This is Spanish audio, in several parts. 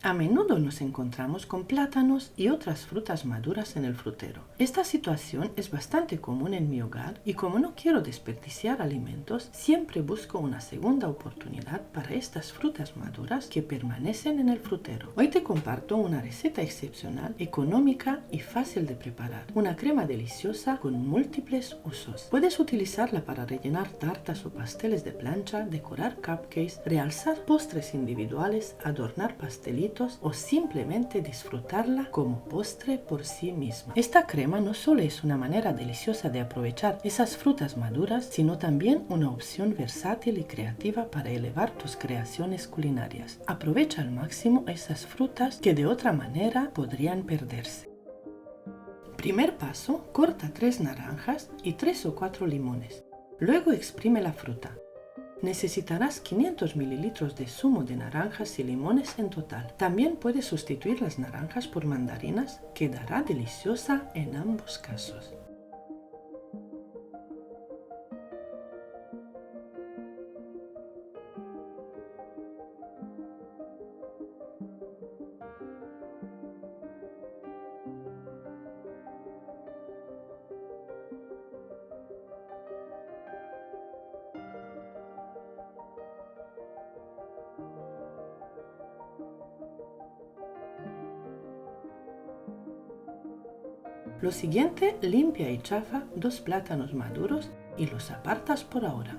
A menudo nos encontramos con plátanos y otras frutas maduras en el frutero. Esta situación es bastante común en mi hogar y como no quiero desperdiciar alimentos, siempre busco una segunda oportunidad para estas frutas maduras que permanecen en el frutero. Hoy te comparto una receta excepcional, económica y fácil de preparar. Una crema deliciosa con múltiples usos. Puedes utilizarla para rellenar tartas o pasteles de plancha, decorar cupcakes, realzar postres individuales, adornar pastelitos o simplemente disfrutarla como postre por sí misma. Esta crema no solo es una manera deliciosa de aprovechar esas frutas maduras, sino también una opción versátil y creativa para elevar tus creaciones culinarias. Aprovecha al máximo esas frutas que de otra manera podrían perderse. Primer paso, corta 3 naranjas y 3 o 4 limones. Luego exprime la fruta. Necesitarás 500 ml de zumo de naranjas y limones en total. También puedes sustituir las naranjas por mandarinas, quedará deliciosa en ambos casos. Lo siguiente, limpia y chafa 2 plátanos maduros y los apartas por ahora.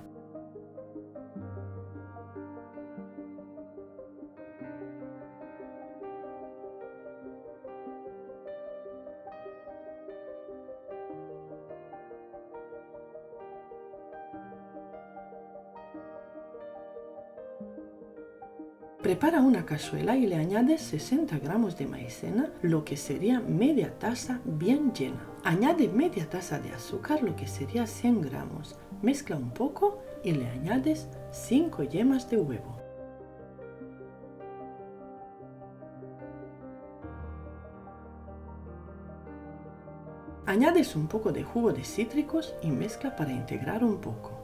Prepara una cazuela y le añades 60 gramos de maicena, lo que sería media taza bien llena. Añade media taza de azúcar, lo que sería 100 gramos. Mezcla un poco y le añades 5 yemas de huevo. Añades un poco de jugo de cítricos y mezcla para integrar un poco.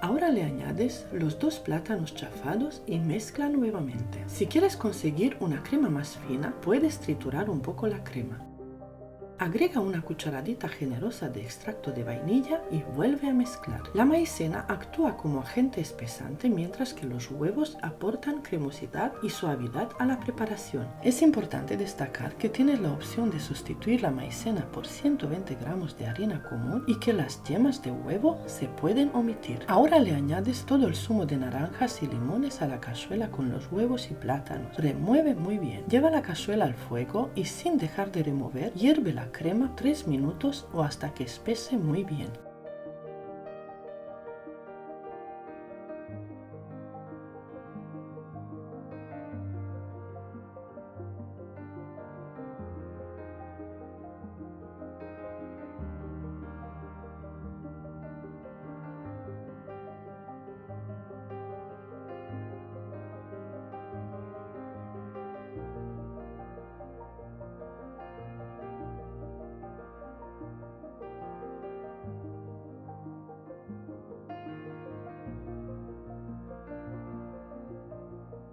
Ahora le añades los 2 plátanos chafados y mezcla nuevamente. Si quieres conseguir una crema más fina, puedes triturar un poco la crema. Agrega una cucharadita generosa de extracto de vainilla y vuelve a mezclar. La maicena actúa como agente espesante mientras que los huevos aportan cremosidad y suavidad a la preparación. Es importante destacar que tienes la opción de sustituir la maicena por 120 gramos de harina común y que las yemas de huevo se pueden omitir. Ahora le añades todo el zumo de naranjas y limones a la cazuela con los huevos y plátanos. Remueve muy bien. Lleva la cazuela al fuego y sin dejar de remover, hierve la crema 3 minutos o hasta que espese muy bien.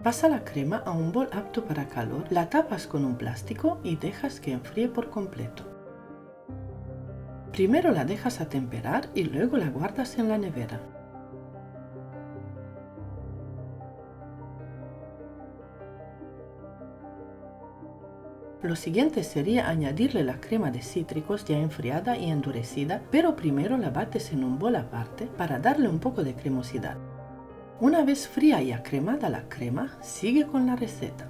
Pasa la crema a un bol apto para calor, la tapas con un plástico y dejas que enfríe por completo. Primero la dejas atemperar y luego la guardas en la nevera. Lo siguiente sería añadirle la crema de cítricos ya enfriada y endurecida, pero primero la bates en un bol aparte para darle un poco de cremosidad. Una vez fría y acremada la crema, sigue con la receta.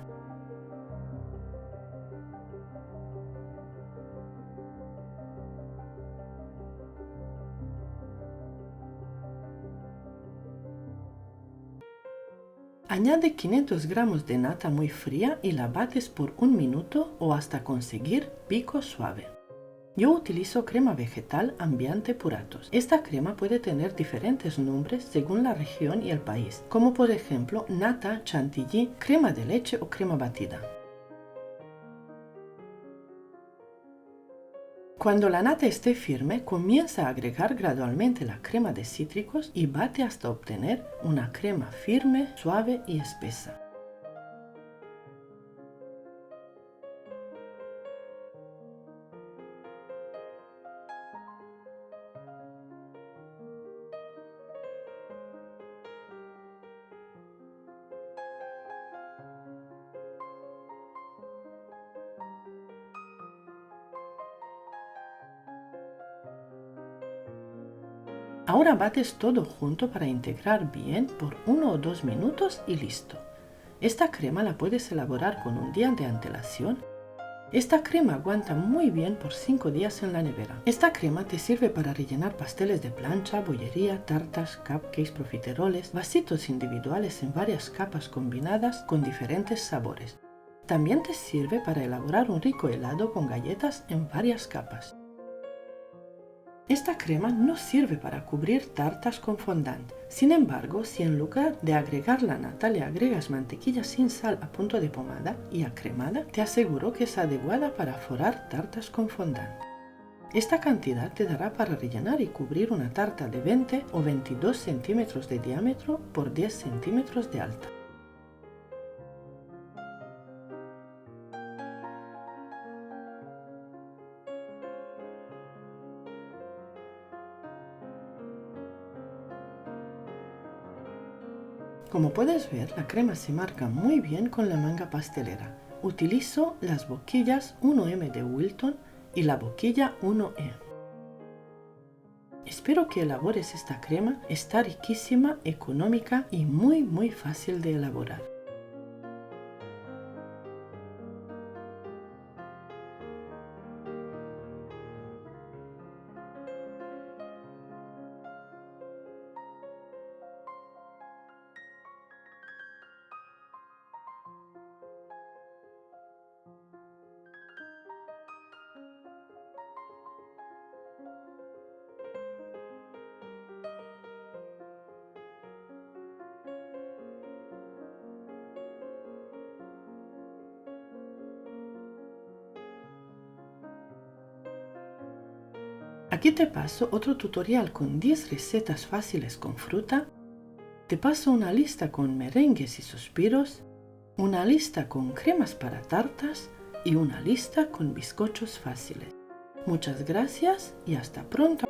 Añade 500 gramos de nata muy fría y la bates por 1 minuto o hasta conseguir pico suave. Yo utilizo crema vegetal Ambiente Puratos. Esta crema puede tener diferentes nombres según la región y el país, como por ejemplo nata, chantilly, crema de leche o crema batida. Cuando la nata esté firme, comienza a agregar gradualmente la crema de cítricos y bate hasta obtener una crema firme, suave y espesa. Ahora bates todo junto para integrar bien por 1 o 2 minutos y listo. Esta crema la puedes elaborar con un día de antelación. Esta crema aguanta muy bien por 5 días en la nevera. Esta crema te sirve para rellenar pasteles de plancha, bollería, tartas, cupcakes, profiteroles, vasitos individuales en varias capas combinadas con diferentes sabores. También te sirve para elaborar un rico helado con galletas en varias capas. Esta crema no sirve para cubrir tartas con fondant. Sin embargo, si en lugar de agregar la nata le agregas mantequilla sin sal a punto de pomada y acremada, te aseguro que es adecuada para forrar tartas con fondant. Esta cantidad te dará para rellenar y cubrir una tarta de 20 o 22 centímetros de diámetro por 10 centímetros de alta. Como puedes ver, la crema se marca muy bien con la manga pastelera. Utilizo las boquillas 1M de Wilton y la boquilla 1E. Espero que elabores esta crema, está riquísima, económica y muy fácil de elaborar. Aquí te paso otro tutorial con 10 recetas fáciles con fruta. Te paso una lista con merengues y suspiros, una lista con cremas para tartas y una lista con bizcochos fáciles. Muchas gracias y hasta pronto.